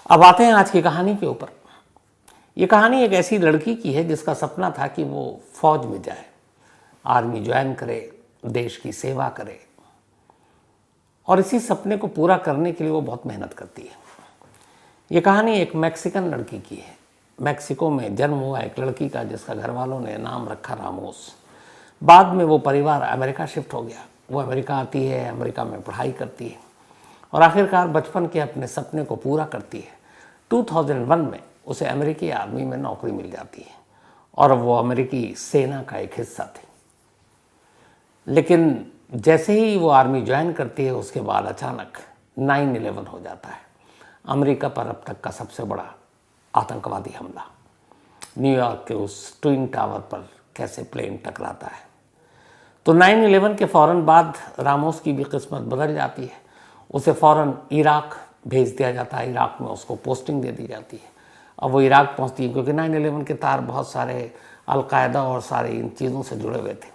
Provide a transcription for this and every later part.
अब आते हैं आज की कहानी के ऊपर। ये कहानी एक ऐसी लड़की की है जिसका सपना था कि वो फौज में जाए, आर्मी ज्वाइन करे, देश की सेवा करे, और इसी सपने को पूरा करने के लिए वो बहुत मेहनत करती है। ये कहानी एक मैक्सिकन लड़की की है। मैक्सिको में जन्म हुआ एक लड़की का जिसका घर वालों ने नाम रखा रामोस। बाद में वो परिवार अमेरिका शिफ्ट हो गया। वो अमेरिका आती है, अमेरिका में पढ़ाई करती है और आखिरकार बचपन के अपने सपने को पूरा करती है। 2001 में उसे अमेरिकी आर्मी में नौकरी मिल जाती है और वो अमेरिकी सेना का एक हिस्सा थी। लेकिन जैसे ही वो आर्मी ज्वाइन करती है उसके बाद अचानक 9/11 हो जाता है। अमेरिका पर अब तक का सबसे बड़ा आतंकवादी हमला। न्यूयॉर्क के उस ट्विन टावर पर कैसे प्लेन टकराता है। तो 9/11 के फ़ौरन बाद रामोस की भी किस्मत बदल जाती है। उसे फ़ौरन इराक भेज दिया जाता है। इराक में उसको पोस्टिंग दे दी जाती है। अब वो इराक पहुंचती है क्योंकि 9/11 के तार बहुत सारे अलकायदा और सारे इन चीज़ों से जुड़े हुए थे,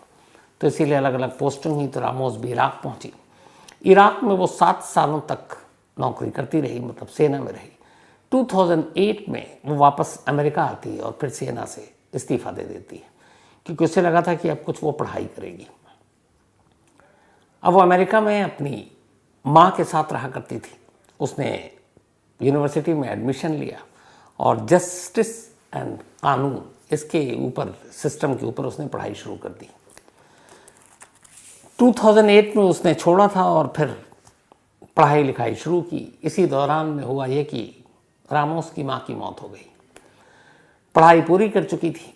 तो इसीलिए अलग अलग पोस्टिंग हुई। तो रामोस भी इराक पहुंची। इराक में वो 7 सालों तक नौकरी करती रही, मतलब सेना में रही। 2008 में वो वापस अमेरिका आती है और फिर सेना से इस्तीफ़ा दे देती है क्योंकि उसे लगा था कि अब कुछ वो पढ़ाई करेगी। अब वो अमेरिका में अपनी माँ के साथ रहा करती थी। उसने यूनिवर्सिटी में एडमिशन लिया और जस्टिस एंड कानून, इसके ऊपर, सिस्टम के ऊपर उसने पढ़ाई शुरू कर दी। 2008 में उसने छोड़ा था और फिर पढ़ाई लिखाई शुरू की। इसी दौरान में हुआ ये कि रामोस की माँ की मौत हो गई। पढ़ाई पूरी कर चुकी थी।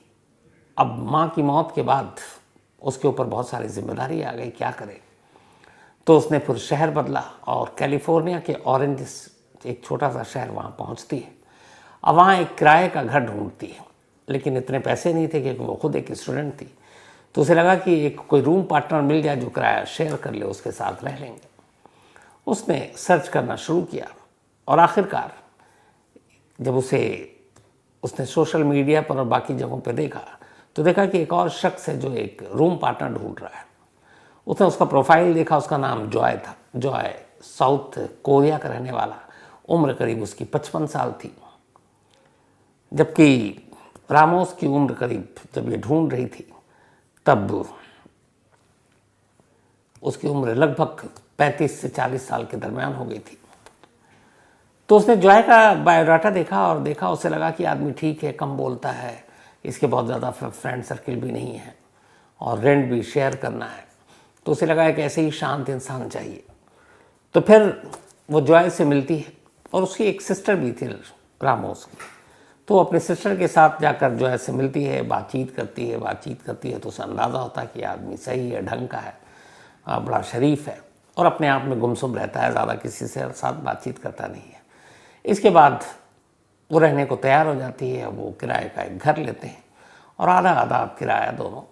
अब माँ की मौत के बाद उसके ऊपर बहुत सारी जिम्मेदारी आ गई, क्या करे। तो उसने फिर शहर बदला और कैलिफोर्निया के ऑरेंज, एक छोटा सा शहर, वहाँ पहुँचती है। अब वहाँ एक किराए का घर ढूंढती है, लेकिन इतने पैसे नहीं थे क्योंकि वो खुद एक स्टूडेंट थी। तो उसे लगा कि एक कोई रूम पार्टनर मिल जाए जो किराया शेयर कर ले, उसके साथ रह लेंगे। उसने सर्च करना शुरू किया और आखिरकार जब उसने सोशल मीडिया पर और बाकी जगहों पर देखा तो देखा कि एक और शख्स है जो एक रूम पार्टनर ढूंढ रहा है। उसने उसका प्रोफाइल देखा, उसका नाम जॉय था। जॉय साउथ कोरिया का रहने वाला, उम्र करीब उसकी 55 साल थी, जबकि रामोस की उम्र करीब, जब ये ढूंढ रही थी तब उसकी उम्र लगभग 35 से 40 साल के दरमियान हो गई थी। तो उसने जॉय का बायोडाटा देखा और देखा, उसे लगा कि आदमी ठीक है, कम बोलता है, इसके बहुत ज़्यादा फ्रेंड सर्किल भी नहीं है और रेंट भी शेयर करना है। तो उसे लगा कि ऐसे ही शांत इंसान चाहिए। तो फिर वो जॉय से मिलती है और उसकी एक सिस्टर भी थी रामोस की। तो अपने सिस्टर के साथ जाकर जॉय से मिलती है, बातचीत करती है तो उसे अंदाज़ा होता है कि आदमी सही है, ढंग का है, बड़ा शरीफ है और अपने आप में गुमसुम रहता है, ज़्यादा किसी से साथ बातचीत करता नहीं है। इसके बाद वो रहने को तैयार हो जाती है। वो किराए का एक घर लेते हैं और आधा आधा किराया दोनों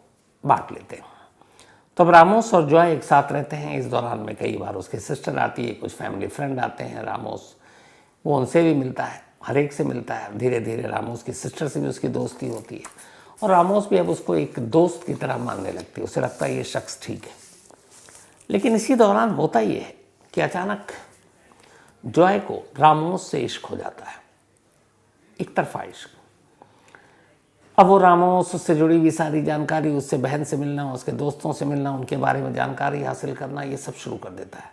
बांट लेते हैं। तब रामोस और जॉय एक साथ रहते हैं। इस दौरान में कई बार उसकी सिस्टर आती है, कुछ फैमिली फ्रेंड आते हैं। रामोस वो उनसे भी मिलता है, हर एक से मिलता है। धीरे धीरे रामोस की सिस्टर से भी उसकी दोस्ती होती है और रामोस भी अब उसको एक दोस्त की तरह मानने लगती है। उसे लगता है ये शख्स ठीक है। लेकिन इसी दौरान होता ये है कि अचानक जॉय को रामोस से इश्क हो जाता है, एक तरफा इश्क। अब वो रामोस, उससे जुड़ी हुई सारी जानकारी, उससे बहन से मिलना, उसके दोस्तों से मिलना, उनके बारे में जानकारी हासिल करना, ये सब शुरू कर देता है।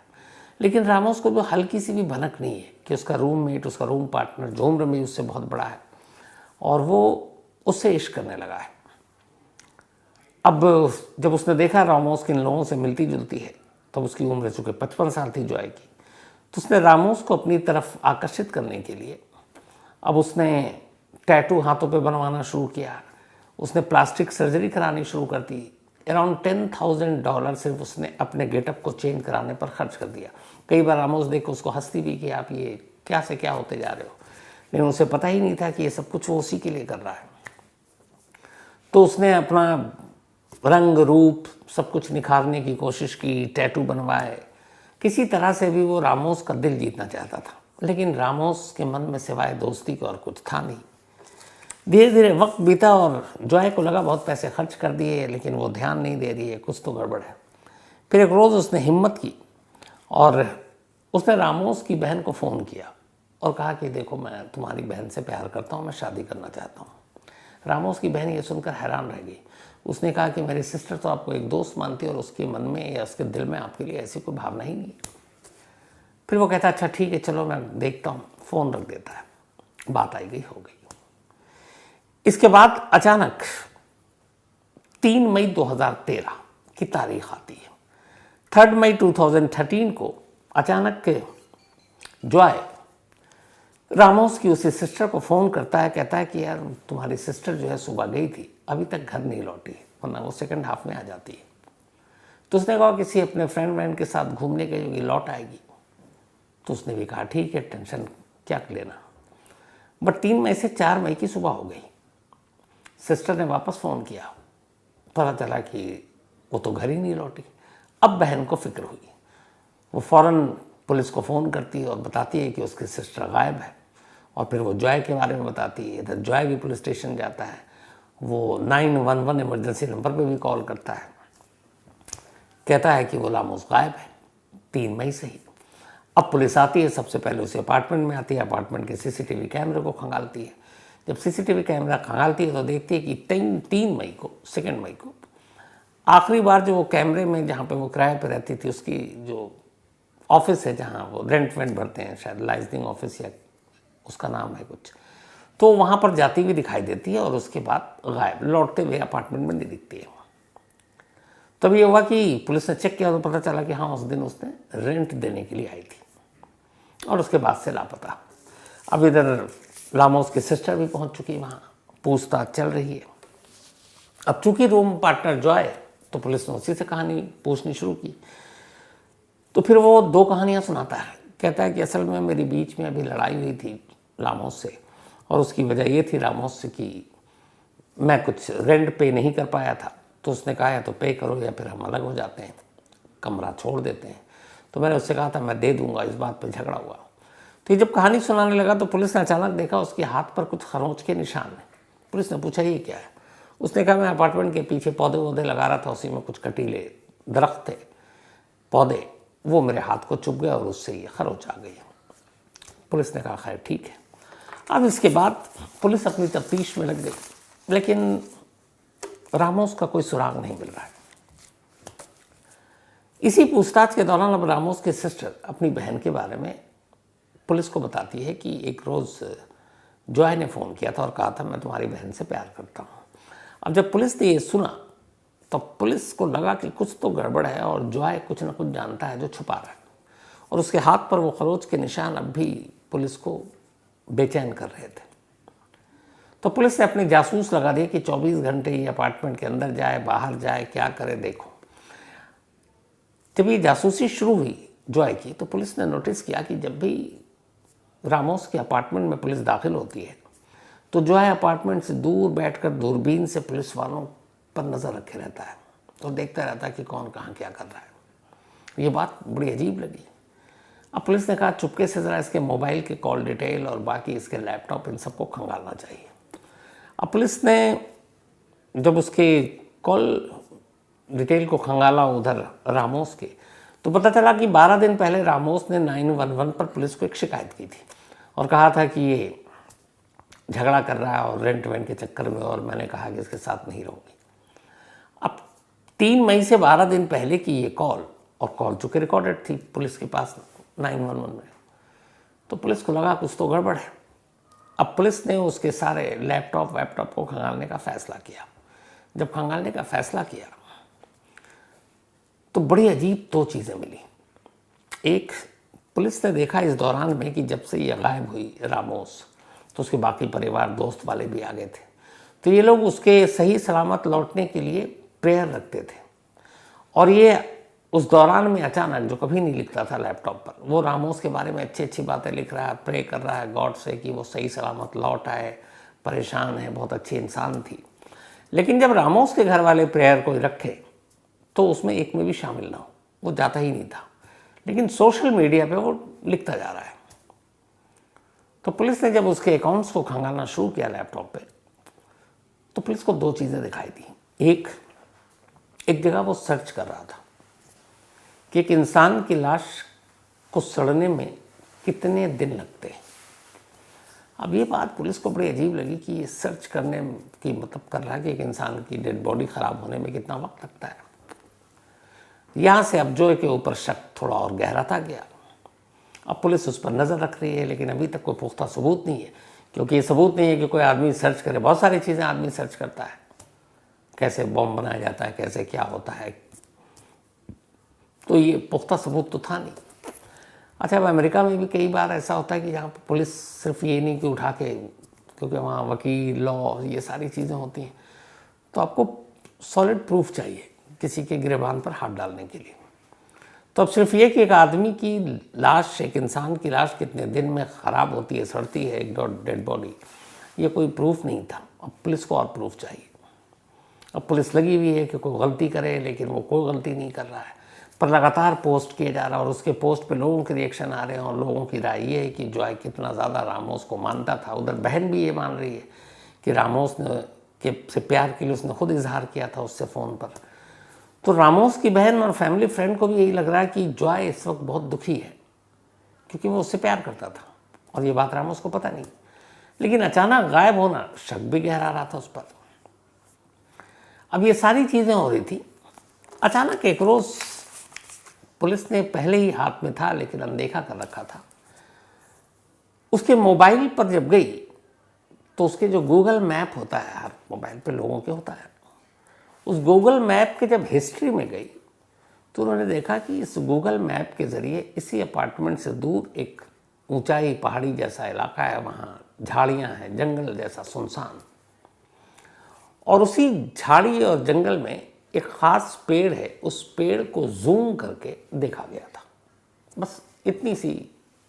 लेकिन रामोस को भी हल्की सी भी भनक नहीं है कि उसका रूममेट, उसका रूम पार्टनर, जो उम्र में उससे बहुत बड़ा है और वो उससे इश्क करने लगा है। अब जब उसने देखा रामोस किन लोगों से मिलती जुलती है, तब उसकी उम्र चूँकि 55 साल थी जॉय की, तो उसने रामोस को अपनी तरफ आकर्षित करने के लिए अब उसने टैटू हाथों पे बनवाना शुरू किया। उसने प्लास्टिक सर्जरी करानी शुरू कर दी। अराउंड $10,000 सिर्फ उसने अपने गेटअप को चेंज कराने पर खर्च कर दिया। कई बार रामोस देख कर उसको हंसती भी कि आप ये क्या से क्या होते जा रहे हो, लेकिन उसे पता ही नहीं था कि ये सब कुछ वो उसी के लिए कर रहा है। तो उसने अपना रंग रूप सब कुछ निखारने की कोशिश की, टैटू बनवाए। किसी तरह से भी वो रामोस का दिल जीतना चाहता था, लेकिन रामोस के मन में सिवाय दोस्ती का और कुछ था नहीं। धीरे धीरे वक्त बीता और जॉय को लगा बहुत पैसे खर्च कर दिए, लेकिन वो ध्यान नहीं दे रही है, कुछ तो गड़बड़ है। फिर एक रोज़ उसने हिम्मत की और उसने रामोस की बहन को फ़ोन किया और कहा कि देखो मैं तुम्हारी बहन से प्यार करता हूँ, मैं शादी करना चाहता हूँ। रामोस की बहन ये सुनकर हैरान रह गई। उसने कहा कि मेरी सिस्टर तो आपको एक दोस्त मानती है और उसके मन में या उसके दिल में आपके लिए ऐसी कोई भावना ही नहीं। फिर वो कहता अच्छा ठीक है चलो मैं देखता हूँ, फ़ोन रख देता है। बात आई गई हो गई। इसके बाद अचानक 3 मई 2013 की तारीख आती है। 3 मई 2013 को अचानक जॉय रामोस की उसी सिस्टर को फ़ोन करता है, कहता है कि यार तुम्हारी सिस्टर जो है सुबह गई थी, अभी तक घर नहीं लौटी, वरना वो सेकंड हाफ में आ जाती है। तो उसने कहा किसी अपने फ्रेंड के साथ घूमने गई होगी, लौट आएगी। तो उसने भी कहा ठीक है, टेंशन क्या लेना। बट 3 मई से 4 मई की सुबह हो गई। सिस्टर ने वापस फ़ोन किया, पता चला कि वो तो घर ही नहीं लौटी। अब बहन को फिक्र हुई, वो फ़ौरन पुलिस को फ़ोन करती है और बताती है कि उसकी सिस्टर गायब है। और फिर वो जॉय के बारे में बताती है। इधर जॉय भी पुलिस स्टेशन जाता है, वो 911 इमरजेंसी नंबर पे भी कॉल करता है, कहता है कि वो रामोस गायब है 3 मई से ही। अब पुलिस आती है, सबसे पहले उसे अपार्टमेंट में आती है, अपार्टमेंट के सीसीटीवी कैमरे को खंगालती है। जब सीसीटीवी कैमरा खंगालती है तो देखती है कि 3 मई को, 2 मई को आखिरी बार जो वो कैमरे में जहाँ पे वो किराए पर रहती थी, उसकी जो ऑफिस है जहाँ वो रेंट वेंट भरते हैं, शायद लाइजनिंग ऑफिस या उसका नाम है कुछ, तो वहाँ पर जाती हुई दिखाई देती है और उसके बाद गायब, लौटते हुए अपार्टमेंट में नहीं दिखती है। तब ये हुआ कि पुलिस ने चेक किया तो पता चला कि हाँ उस दिन उसने रेंट देने के लिए आई थी और उसके बाद से लापता। अब इधर रामोस की सिस्टर भी पहुंच चुकी है, वहाँ पूछताछ चल रही है। अब चूंकि रूम पार्टनर जॉय, तो पुलिस ने उसी से कहानी पूछनी शुरू की। तो फिर वो 2 कहानियाँ सुनाता है, कहता है कि असल में मेरी बीच में अभी लड़ाई हुई थी रामोस से, और उसकी वजह ये थी रामोस से कि मैं कुछ रेंट पे नहीं कर पाया था। तो उसने कहा या तो पे करो या फिर हम अलग हो जाते हैं, कमरा छोड़ देते हैं। तो मैंने उससे कहा था मैं दे दूंगा, इस बात पे झगड़ा हुआ। तो ये जब कहानी सुनाने लगा तो पुलिस ने अचानक देखा उसके हाथ पर कुछ खरोंच के निशान हैं। पुलिस ने पूछा ये क्या है। उसने कहा मैं अपार्टमेंट के पीछे पौधे वौधे लगा रहा था, उसी में कुछ कटीले दरख्त थे, पौधे, वो मेरे हाथ को चुभ गया और उससे ये खरोंच आ गई। पुलिस ने कहा खैर ठीक है। अब इसके बाद पुलिस अपनी तफ्तीश में लग गई, लेकिन रामोस का कोई सुराग नहीं मिल रहा है। इसी पूछताछ के दौरान अब रामोस के सिस्टर अपनी बहन के बारे में पुलिस को बताती है कि एक रोज़ जॉय ने फ़ोन किया था और कहा था मैं तुम्हारी बहन से प्यार करता हूँ। अब जब पुलिस ने ये सुना तो पुलिस को लगा कि कुछ तो गड़बड़ है और जॉय कुछ ना कुछ जानता है जो छुपा रहा है, और उसके हाथ पर वो खरोच के निशान अब भी पुलिस को बेचैन कर रहे थे। तो पुलिस ने अपने जासूस लगा दिए कि 24 घंटे ये अपार्टमेंट के अंदर जाए बाहर जाए, क्या करे देखो। जब ये जासूसी शुरू हुई जॉय की, तो पुलिस ने नोटिस किया कि जब भी रामोस के अपार्टमेंट में पुलिस दाखिल होती है तो जॉय अपार्टमेंट से दूर बैठकर दूरबीन से पुलिस वालों पर नज़र रखे रहता है, तो देखता रहता है कि कौन कहाँ क्या कर रहा है। ये बात बड़ी अजीब लगी। अब पुलिस ने कहा चुपके से ज़रा इसके मोबाइल के कॉल डिटेल और बाकी इसके लैपटॉप इन सबको खंगालना चाहिए। अब पुलिस ने जब उसके कॉल डिटेल को खंगाला उधर रामोस के, तो पता चला कि 12 दिन पहले रामोस ने 911 पर पुलिस को एक शिकायत की थी और कहा था कि ये झगड़ा कर रहा है और रेंट वेंट के चक्कर में, और मैंने कहा कि इसके साथ नहीं रहूँगी। अब 3 मई से 12 दिन पहले की ये कॉल, और कॉल चूँकि रिकॉर्डेड थी पुलिस के पास 911 में, तो पुलिस को लगा कुछ तो गड़बड़ है। अब पुलिस ने उसके सारे लैपटॉप वैपटॉप को खंगालने का फैसला किया। जब खंगालने का फैसला किया तो बड़ी अजीब 2 चीज़ें मिली। एक, पुलिस ने देखा इस दौरान में कि जब से ये गायब हुई रामोस, तो उसके बाकी परिवार दोस्त वाले भी आ गए थे, तो ये लोग उसके सही सलामत लौटने के लिए प्रेयर रखते थे। और ये उस दौरान में अचानक, जो कभी नहीं लिखता था लैपटॉप पर, वो रामोस के बारे में अच्छी अच्छी बातें लिख रहा है, प्रे कर रहा है गॉड से कि वो सही सलामत लौट आए, परेशान है, बहुत अच्छी इंसान थी। लेकिन जब रामोस के घर वाले प्रेयर कोई रखे तो उसमें एक में भी शामिल ना हो, वो जाता ही नहीं था, लेकिन सोशल मीडिया पे वो लिखता जा रहा है। तो पुलिस ने जब उसके अकाउंट्स को खंगालना शुरू किया लैपटॉप पे, तो पुलिस को 2 चीज़ें दिखाई दी। एक जगह वो सर्च कर रहा था कि एक इंसान की लाश को सड़ने में कितने दिन लगते हैं। अब ये बात पुलिस को बड़ी अजीब लगी कि ये सर्च करने की मतलब कर रहा है कि एक इंसान की डेड बॉडी खराब होने में कितना वक्त लगता है। यहाँ से अब जॉय के ऊपर शक थोड़ा और गहराता गया। अब पुलिस उस पर नज़र रख रही है, लेकिन अभी तक कोई पुख्ता सबूत नहीं है, क्योंकि ये सबूत नहीं है कि कोई आदमी सर्च करे। बहुत सारी चीज़ें आदमी सर्च करता है, कैसे बॉम्ब बनाया जाता है, कैसे क्या होता है, तो ये पुख्ता सबूत तो था नहीं। अच्छा, अब अमेरिका में भी कई बार ऐसा होता है कि जहाँ पर पुलिस सिर्फ ये नहीं कि उठा के, क्योंकि वहाँ वकील, लॉ, ये सारी चीज़ें होती हैं, तो आपको सॉलिड प्रूफ चाहिए किसी के गिरेबान पर हाथ डालने के लिए। तो अब सिर्फ ये कि एक आदमी की लाश, एक इंसान की लाश कितने दिन में ख़राब होती है, सड़ती है, एक डेड बॉडी, ये कोई प्रूफ नहीं था। अब पुलिस को और प्रूफ चाहिए। अब पुलिस लगी हुई है कि कोई गलती करे, लेकिन वो कोई गलती नहीं कर रहा है, पर लगातार पोस्ट किए जा रहा है और उसके पोस्ट पे लोगों के रिएक्शन आ रहे हैं। और लोगों की राय ये है कि जॉय कितना ज़्यादा रामोस को मानता था। उधर बहन भी ये मान रही है कि रामोस ने से प्यार के लिए उसने खुद इजहार किया था उससे फ़ोन पर। तो रामोस की बहन और फैमिली फ्रेंड को भी यही लग रहा है कि जॉय इस वक्त बहुत दुखी है, क्योंकि वो उससे प्यार करता था और ये बात रामोस को पता नहीं। लेकिन अचानक गायब होना, शक भी गहरा रहा था उस पर। अब ये सारी चीज़ें हो रही थी। अचानक एक रोज़ पुलिस ने पहले ही हाथ में था लेकिन अनदेखा कर रखा था, उसके मोबाइल पर जब गई तो उसके जो गूगल मैप होता है, हर मोबाइल पे लोगों के होता है, उस गूगल मैप के जब हिस्ट्री में गई तो उन्होंने देखा कि इस गूगल मैप के ज़रिए इसी अपार्टमेंट से दूर एक ऊंचाई पहाड़ी जैसा इलाका है, वहाँ झाड़ियाँ हैं, जंगल जैसा सुनसान, और उसी झाड़ी और जंगल में एक ख़ास पेड़ है, उस पेड़ को जूम करके देखा गया था। बस इतनी सी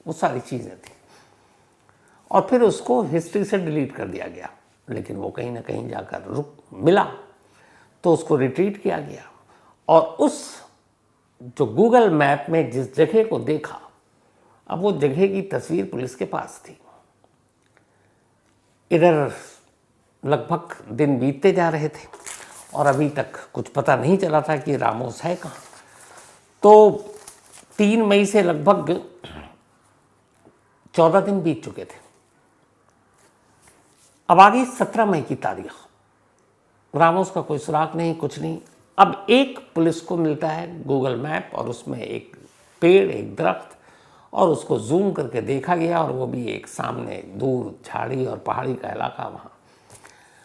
वो सारी चीज़ें थी, और फिर उसको हिस्ट्री से डिलीट कर दिया गया। लेकिन वो कहीं ना कहीं जाकर रुक मिला तो उसको रिट्रीट किया गया, और उस जो गूगल मैप में जिस जगह को देखा, अब वो जगह की तस्वीर पुलिस के पास थी। इधर लगभग दिन बीतते जा रहे थे और अभी तक कुछ पता नहीं चला था कि रामोस है कहाँ। तो 3 मई से लगभग 14 दिन बीत चुके थे। अब आ गई 17 मई की तारीख। रामोस का कोई सुराग नहीं, कुछ नहीं। अब एक पुलिस को मिलता है गूगल मैप, और उसमें एक पेड़, एक दरख्त, और उसको जूम करके देखा गया, और वो भी एक सामने दूर झाड़ी और पहाड़ी का इलाका वहाँ।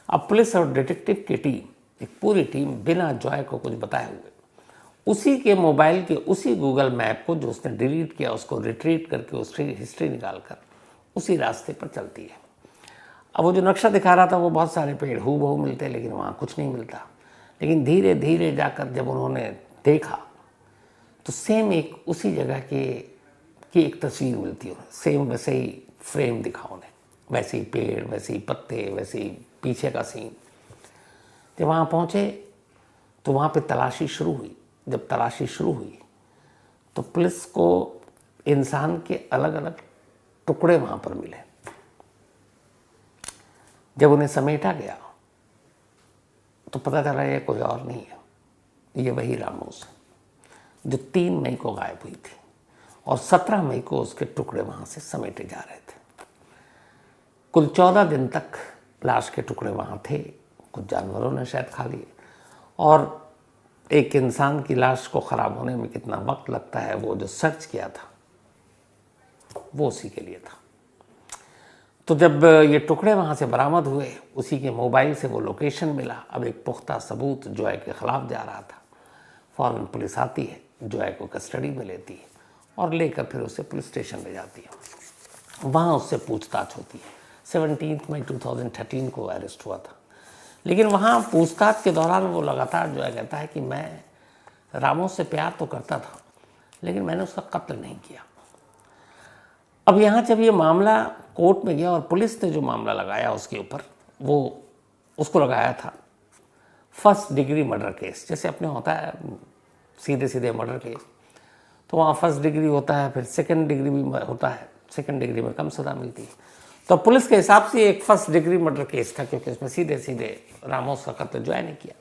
अब पुलिस और डिटेक्टिव की टीम, एक पूरी टीम, बिना जॉय को कुछ बताए हुए उसी के मोबाइल के उसी गूगल मैप को जो उसने डिलीट किया उसको रिट्रीट करके उसकी हिस्ट्री निकाल कर उसी रास्ते पर चलती है। अब वो जो नक्शा दिखा रहा था वो बहुत सारे पेड़ हूबहू मिलते, लेकिन वहाँ कुछ नहीं मिलता। लेकिन धीरे धीरे जाकर जब उन्होंने देखा तो सेम एक उसी जगह की एक तस्वीर मिलती है। सेम वैसे ही फ्रेम दिखा उन्हें, वैसे ही पेड़, वैसे ही पत्ते, वैसे ही पीछे का सीन। जब वहाँ पहुँचे तो वहाँ पे तलाशी शुरू हुई। जब तलाशी शुरू हुई तो पुलिस को इंसान के अलग अलग टुकड़े वहाँ पर मिले। जब उन्हें समेटा गया तो पता चला ये कोई और नहीं है, ये वही रामोस है जो 3 मई को गायब हुई थी, और 17 मई को उसके टुकड़े वहाँ से समेटे जा रहे थे। कुल 14 दिन तक लाश के टुकड़े वहाँ थे। कुछ जानवरों ने शायद खा लिए, और एक इंसान की लाश को ख़राब होने में कितना वक्त लगता है, वो जो सर्च किया था वो उसी के लिए था। तो जब ये टुकड़े वहाँ से बरामद हुए, उसी के मोबाइल से वो लोकेशन मिला। अब एक पुख्ता सबूत जॉय के ख़िलाफ़ जा रहा था। फ़ौरन पुलिस आती है, जॉय को कस्टडी में लेती है और लेकर फिर उसे पुलिस स्टेशन ले जाती है। वहाँ उससे पूछताछ होती है। 17 मई 2013 को अरेस्ट हुआ था। लेकिन वहाँ पूछताछ के दौरान वो लगातार जॉय कहता है कि मैं रामोस से प्यार तो करता था, लेकिन मैंने उसका कत्ल नहीं किया। अब यहाँ जब ये मामला कोर्ट में गया और पुलिस ने जो मामला लगाया उसके ऊपर, वो उसको लगाया था 1st डिग्री मर्डर केस। जैसे अपने होता है सीधे सीधे मर्डर केस, तो वहाँ 1st डिग्री होता है, फिर 2nd डिग्री भी होता है। 2nd डिग्री में कम सज़ा मिलती है। तो पुलिस के हिसाब से एक 1st डिग्री मर्डर केस था, क्योंकि इसमें सीधे सीधे रामोस का कत्ल जॉय ने किया।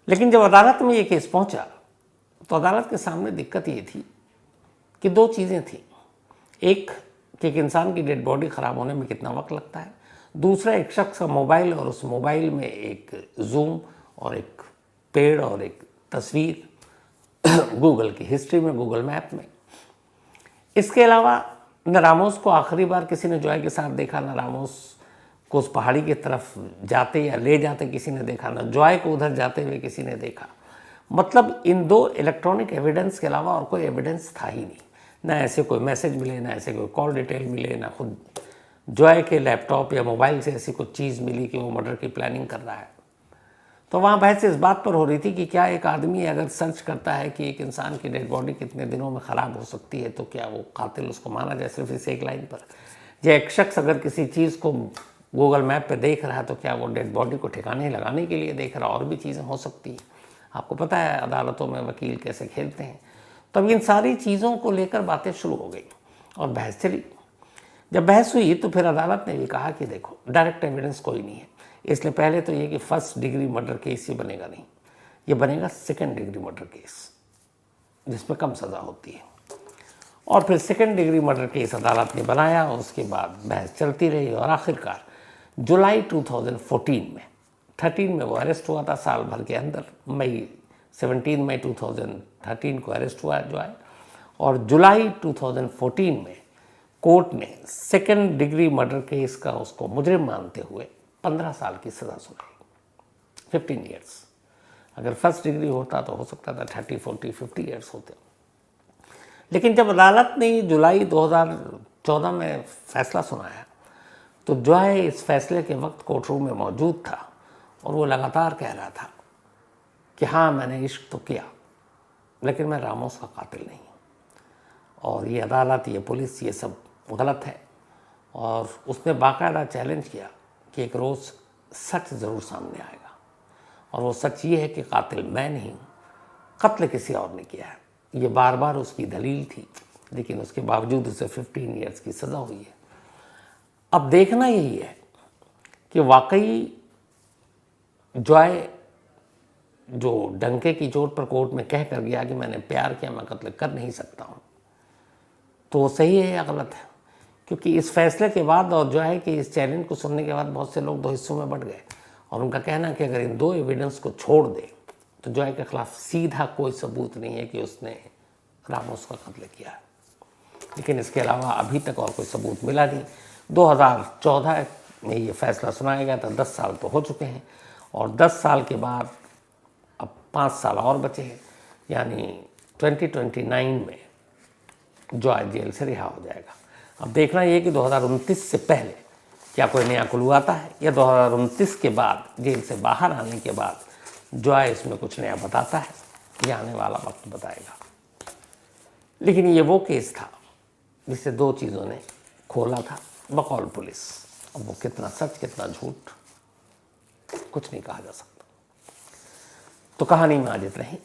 लेकिन जब अदालत में ये केस पहुंचा तो अदालत के सामने दिक्कत ये थी कि 2 चीज़ें थी। एक कि एक इंसान की डेड बॉडी ख़राब होने में कितना वक्त लगता है। दूसरा, एक शख्स का मोबाइल और उस मोबाइल में एक जूम और एक पेड़ और एक तस्वीर गूगल की हिस्ट्री में, गूगल मैप में। इसके अलावा न रामोस को आखिरी बार किसी ने जॉय के साथ देखा, न रामोस को उस पहाड़ी की तरफ जाते या ले जाते किसी ने देखा, न जॉय को उधर जाते हुए किसी ने देखा। मतलब इन दो इलेक्ट्रॉनिक एविडेंस के अलावा और कोई एविडेंस था ही नहीं। ना ऐसे कोई मैसेज मिले, ना ऐसे कोई कॉल डिटेल मिले, ना खुद जॉय के लैपटॉप या मोबाइल से ऐसी कुछ चीज़ मिली कि वो मर्डर की प्लानिंग कर रहा है। तो वहाँ बहस इस बात पर हो रही थी कि क्या एक आदमी अगर सर्च करता है कि एक इंसान की डेड बॉडी कितने दिनों में ख़राब हो सकती है, तो क्या वो कातिल उसको माना जाए सिर्फ इस एक लाइन पर? या एक शख्स अगर किसी चीज़ को गूगल मैप पे देख रहा है तो क्या वो डेड बॉडी को ठिकाने लगाने के लिए देख रहा है? और भी चीज़ें हो सकती हैं। आपको पता है अदालतों में वकील कैसे खेलते हैं। तो अब इन सारी चीज़ों को लेकर बातें शुरू हो गई और बहस चली। जब बहस हुई तो फिर अदालत ने भी कहा कि देखो, डायरेक्ट एविडेंस कोई नहीं है, इसलिए पहले तो ये कि फर्स्ट डिग्री मर्डर केस ये बनेगा नहीं, ये बनेगा सेकंड डिग्री मर्डर केस, जिसमें कम सज़ा होती है। और फिर सेकंड डिग्री मर्डर केस अदालत ने बनाया। उसके बाद बहस चलती रही और आखिरकार जुलाई 2014 में 13 में वो अरेस्ट हुआ था, साल भर के अंदर। 17 मई 2013 को अरेस्ट हुआ जॉय, और जुलाई 2014 में कोर्ट ने सेकंड डिग्री मर्डर केस का उसको मुजरिम मानते हुए 15 साल की सज़ा सुनाई, 15 ईयर्स। अगर फर्स्ट डिग्री होता तो हो सकता था 30, 40, 50 ईयर्स होते। लेकिन जब अदालत ने जुलाई 2014 में फैसला सुनाया तो जॉय इस फैसले के वक्त कोर्ट रूम में मौजूद था और वो लगातार कह रहा था कि हाँ, मैंने इश्क तो किया, लेकिन मैं रामोस का कातिल नहीं हूँ, और ये अदालत, ये पुलिस, ये सब गलत है। और उसने बाकायदा चैलेंज किया कि एक रोज़ सच ज़रूर सामने आएगा, और वो सच ये है कि कातिल मैं नहीं हूँ, कत्ल किसी और ने किया है। ये बार बार उसकी दलील थी, लेकिन उसके बावजूद उसे 15 ईयर्स की सज़ा हुई है। अब देखना यही है कि वाकई जॉय जो डंके की चोट पर कोर्ट में कह कर गया कि मैंने प्यार किया, मैं कत्ल कर नहीं सकता हूँ, तो वो सही है या गलत है? क्योंकि इस फैसले के बाद और जॉय के इस चैलेंज को सुनने के बाद बहुत से लोग दो हिस्सों में बढ़ गए, और उनका कहना कि अगर इन दो एविडेंस को छोड़ दे तो जॉय के खिलाफ सीधा कोई सबूत नहीं है कि उसने रामोस का कत्ल किया है। लेकिन इसके अलावा अभी तक और कोई सबूत मिला नहीं। 2014 में ये फैसला सुनाया गया था, 10 साल तो हो चुके हैं, और 10 साल के बाद अब 5 साल और बचे हैं, यानी 2029 में जॉय जेल से रिहा हो जाएगा। अब देखना ये कि 2029 से पहले क्या कोई नया क्लू आता है, या 2029 के बाद जेल से बाहर आने के बाद जॉय इसमें कुछ नया बताता है। ये आने वाला वक्त बताएगा। लेकिन ये वो केस था जिसे दो चीज़ों ने खोला था बकौल पुलिस। अब वो कितना सच कितना झूठ कुछ नहीं कहा जा सकता। तो कहानी में आज इतना ही।